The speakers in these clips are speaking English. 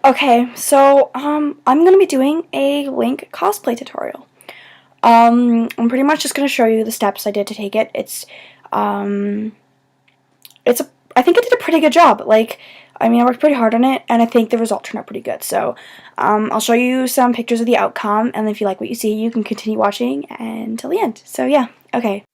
Okay, so I'm gonna be doing a Link cosplay tutorial. I'm pretty much just gonna show you the steps I did to take it. Um, I think I did a pretty good job. I worked pretty hard on it, and I think the result turned out pretty good. So, I'll show you some pictures of the outcome, and if you like what you see, you can continue watching until the end. So yeah, okay.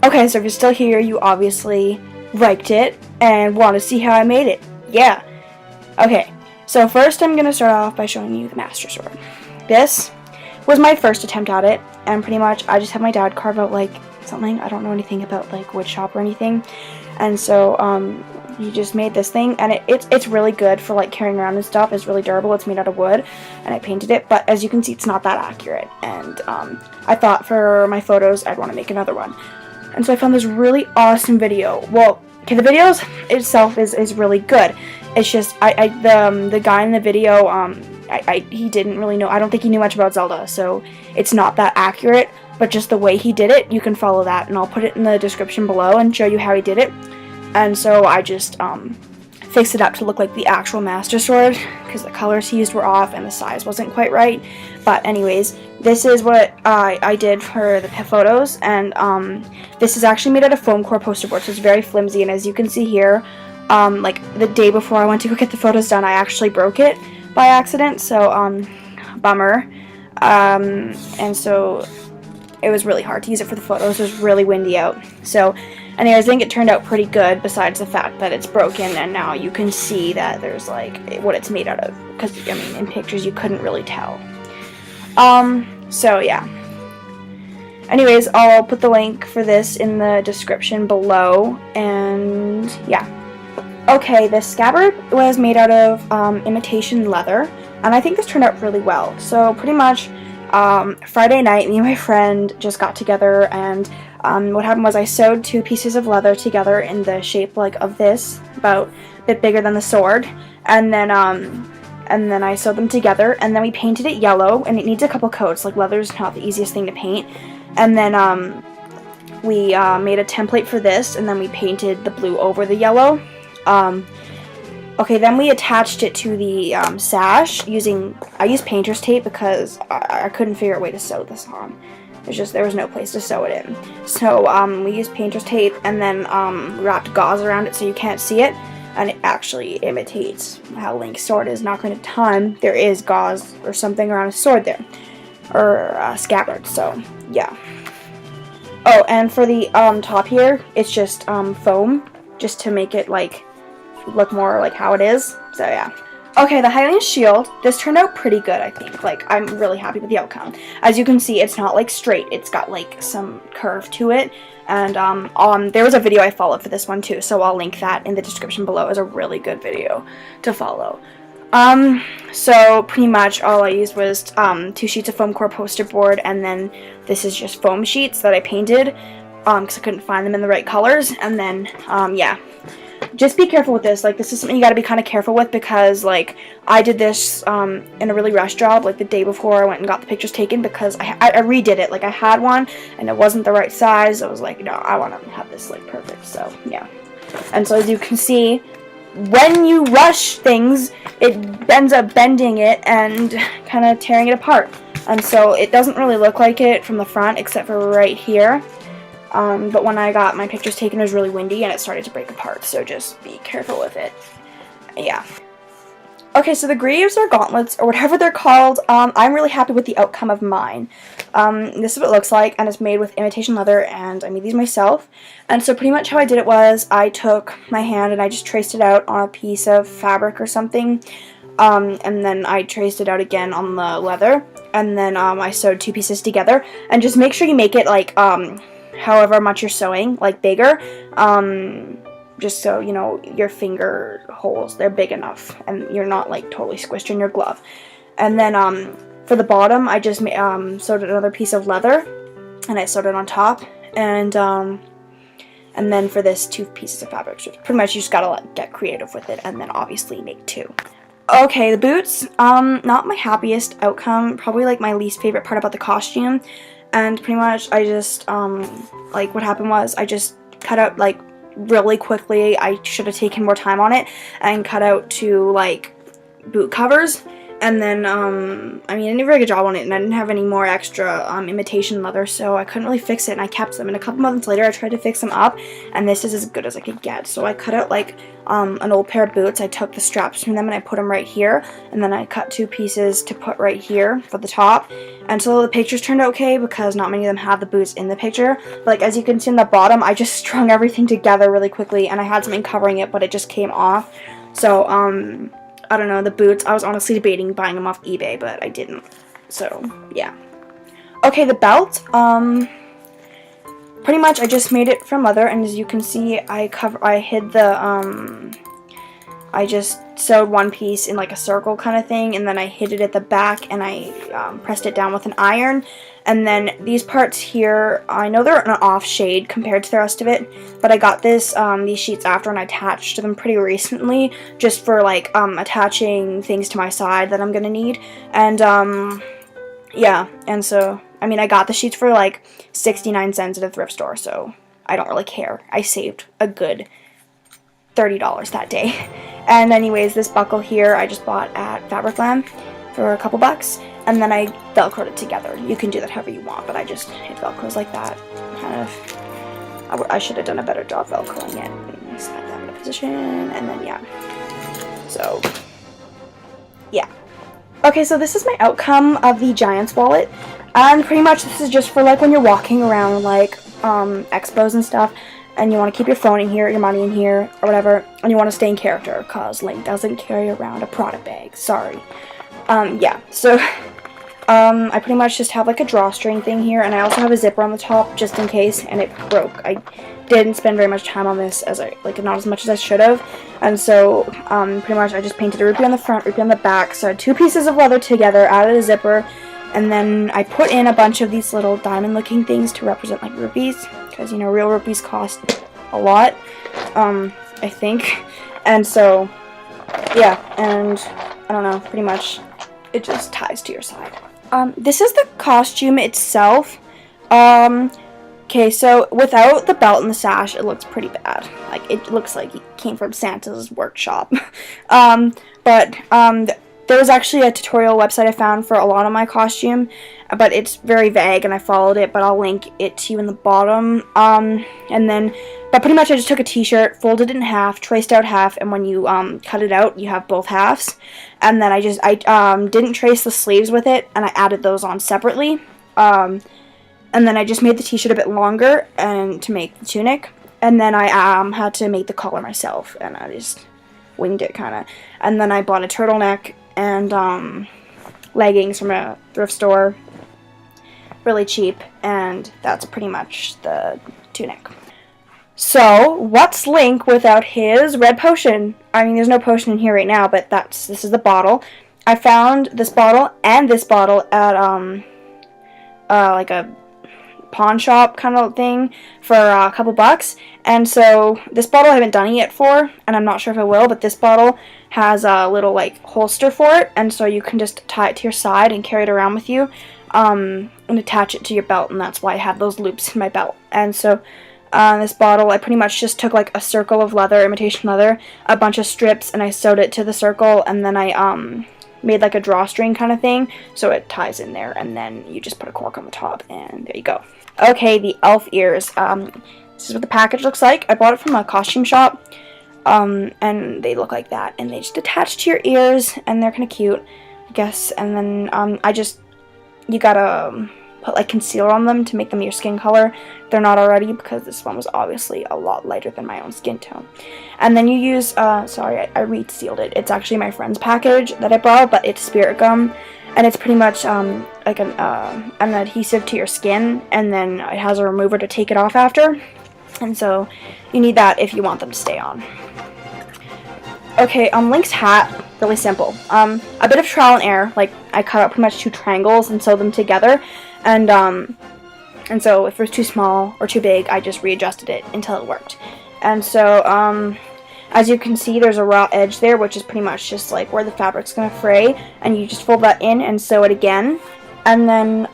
Okay, so if you're still here, you obviously liked it and want to see how I made it. Yeah. Okay, so first I'm going to start off by showing you the Master Sword. This was my first attempt at it, and pretty much I just had my dad carve out something. I don't know anything about wood shop or anything. And so he just made this thing, and it's really good for carrying around and stuff. It's really durable. It's made out of wood, and I painted it, but as you can see, it's not that accurate. And I thought for my photos I'd want to make another one. And so I found this really awesome video. Well, okay, the video itself is really good. It's just the guy in the video he didn't really know. I don't think he knew much about Zelda, so it's not that accurate. But just the way he did it, you can follow that, and I'll put it in the description below and show you how he did it. And so I just fixed it up to look like the actual Master Sword because the colors he used were off and the size wasn't quite right. But anyways, this is what I did for the photos, and this is actually made out of foam core poster board, so it's very flimsy. And as you can see here, the day before I went to go get the photos done, I actually broke it by accident. So bummer. And so it was really hard to use it for the photos. It was really windy out. So anyways, I think it turned out pretty good, besides the fact that it's broken, and now you can see that there's what it's made out of, because in pictures you couldn't really tell. So yeah. Anyways, I'll put the link for this in the description below, and yeah. Okay, this scabbard was made out of imitation leather, and I think this turned out really well. So pretty much Friday night, me and my friend just got together, and what happened was I sewed two pieces of leather together in the shape of this, about a bit bigger than the sword, and then I sewed them together, and then we painted it yellow, and it needs a couple coats. Leather's not the easiest thing to paint. And then we made a template for this, and then we painted the blue over the yellow. Okay, then we attached it to the sash I used painter's tape because I couldn't figure out a way to sew this on. There was no place to sew it in. So we used painter's tape, and then wrapped gauze around it so you can't see it. And it actually imitates how Link's sword is. Not going to time, there is gauze or something around a sword there, or a scabbard. So yeah. Oh, and for the top here, it's just foam, just to make it look more like how it is. So yeah. Okay, the Hylian shield. This turned out pretty good, I think. I'm really happy with the outcome. As you can see, it's not straight. It's got some curve to it. And there was a video I followed for this one too, so I'll link that in the description below. It's a really good video to follow. So pretty much all I used was 2 sheets of foam core poster board, and then this is just foam sheets that I painted because I couldn't find them in the right colors. And then yeah, just be careful with this. This is something you got to be kind of careful with, because I did this in a really rushed job the day before I went and got the pictures taken, because I redid it. I had one and it wasn't the right size. I was like, no, I want to have this perfect. So yeah. And so as you can see, when you rush things, it ends up bending it and kind of tearing it apart. and so it doesn't really look like it from the front except for right here. But when I got my pictures taken, it was really windy and it started to break apart, so just be careful with it. Yeah. Okay, so the greaves or gauntlets, or whatever they're called, I'm really happy with the outcome of mine. This is what it looks like, and it's made with imitation leather, and I made these myself. And so pretty much how I did it was, I took my hand and I just traced it out on a piece of fabric or something, and then I traced it out again on the leather, and then I sewed 2 pieces together, and just make sure you make it, like, however much you're sewing, like, bigger, just so, you know, your finger holes, they're big enough, and you're not, like, totally squished in your glove. And then, for the bottom, I just sewed another piece of leather, and I sewed it on top, and then for this 2 pieces of fabric, so pretty much you just gotta, like, get creative with it, and then obviously make 2. Okay, the boots, not my happiest outcome, probably, like, my least favorite part about the costume, and pretty much I just, like, what happened was I just cut out, like, really quickly. I should have taken more time on it and cut out 2, like, boot covers, and then, I mean, I didn't do a very good job on it, and I didn't have any more extra, imitation leather, so I couldn't really fix it, and I kept them, and a couple months later, I tried to fix them up, and this is as good as I could get, so I cut out, like, an old pair of boots. I took the straps from them, and I put them right here, and then I cut 2 pieces to put right here for the top, and so the pictures turned out okay, because not many of them have the boots in the picture, but, like, as you can see in the bottom, I just strung everything together really quickly, and I had something covering it, but it just came off, so, I don't know, the boots, I was honestly debating buying them off eBay, but I didn't. So, yeah. Okay, the belt, pretty much I just made it from leather, and as you can see, I hid the, I just sewed one piece in like a circle kind of thing, and then I hid it at the back, and I pressed it down with an iron. And then these parts here, I know they're an off shade compared to the rest of it, but I got this these sheets after, and I attached them pretty recently, just for like attaching things to my side that I'm gonna need. And yeah, and so I mean I got the sheets for like 69 cents at a thrift store, so I don't really care. I saved a good $30 that day. And anyways, this buckle here I just bought at Fabricland for a couple bucks, and then I velcroed it together. You can do that however you want, but I just hit velcros like that. Kind of, I should have done a better job velcroing it. Slide that into position, and then yeah. So, yeah. Okay, so this is my outcome of the Giant's wallet, and pretty much this is just for like when you're walking around like expos and stuff, and you want to keep your phone in here, your money in here, or whatever, and you want to stay in character, cause Link doesn't carry around a Prada bag. Sorry. Yeah, so, I pretty much just have like a drawstring thing here, and I also have a zipper on the top just in case, and it broke. I didn't spend very much time on this, not as much as I should have, and so, pretty much I just painted a rupee on the front, rupee on the back, so 2 pieces of leather together, added a zipper, and then I put in a bunch of these little diamond looking things to represent like rupees, because, you know, real rupees cost a lot, I think, and so, yeah, and I don't know, pretty much it just ties to your side. This is the costume itself. Okay, so without the belt and the sash, it looks pretty bad. Like, it looks like it came from Santa's workshop. There was actually a tutorial website I found for a lot of my costume, but it's very vague, and I followed it, but I'll link it to you in the bottom. But pretty much I just took a t-shirt, folded it in half, traced out half, and when you cut it out, you have both halves. And then I didn't trace the sleeves with it, and I added those on separately. And then I just made the t-shirt a bit longer and to make the tunic. And then I had to make the collar myself, and I just winged it kind of. And then I bought a turtleneck and leggings from a thrift store, really cheap, and that's pretty much the tunic. So, what's Link without his red potion? I mean, there's no potion in here right now, but this is the bottle. I found this bottle and this bottle at, like a pawn shop kind of thing for a couple bucks. And so, this bottle I haven't done it yet for, and I'm not sure if I will, but this bottle has a little, like, holster for it, and so you can just tie it to your side and carry it around with you, and attach it to your belt, and that's why I have those loops in my belt. And so, this bottle, I pretty much just took like a circle of leather, imitation leather, a bunch of strips, and I sewed it to the circle, and then I made like a drawstring kind of thing, so it ties in there, and then you just put a cork on the top, and there you go. Okay, the elf ears. This is what the package looks like. I bought it from a costume shop, and they look like that, and they just attach to your ears, and they're kind of cute, I guess. And then you gotta put like concealer on them to make them your skin color. They're not already, because this one was obviously a lot lighter than my own skin tone. And then you use, sorry, I resealed it. It's actually my friend's package that I bought, but it's spirit gum, and it's pretty much like an adhesive to your skin, and then it has a remover to take it off after. And so you need that if you want them to stay on. Okay, Link's hat, really simple. A bit of trial and error. Like, I cut out pretty much 2 triangles and sewed them together, and so if it was too small or too big, I just readjusted it until it worked. And so, as you can see, there's a raw edge there, which is pretty much just like where the fabric's gonna fray, and you just fold that in and sew it again. And then,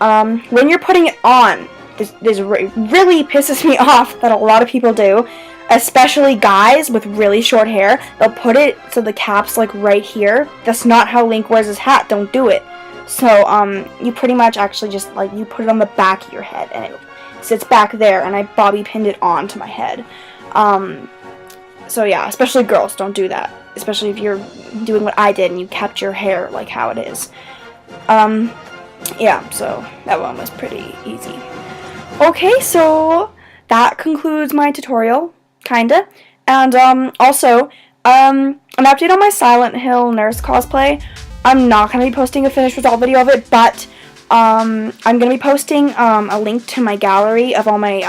when you're putting it on, this really pisses me off that a lot of people do, especially guys with really short hair. They'll put it so the cap's like right here. That's not how Link wears his hat. Don't do it. So you pretty much actually just like you put it on the back of your head, and it sits back there, and I bobby pinned it onto my head. So yeah, especially girls, don't do that, especially if you're doing what I did and you kept your hair like how it is. Yeah, so that one was pretty easy. Okay, so that concludes my tutorial, kinda. And also, an update on my Silent Hill nurse cosplay. I'm not going to be posting a finished result video of it, but I'm going to be posting a link to my gallery of all my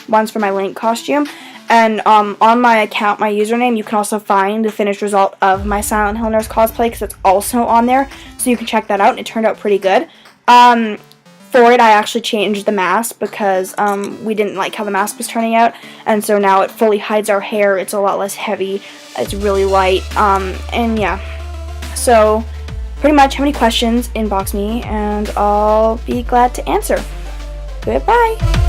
ones for my Link costume. And on my account, my username, you can also find the finished result of my Silent Hill nurse cosplay, because it's also on there, so you can check that out, and it turned out pretty good. For it, I actually changed the mask because we didn't like how the mask was turning out, and so now it fully hides our hair. It's a lot less heavy, it's really light, and yeah. So, pretty much, have any questions, inbox me, and I'll be glad to answer. Goodbye!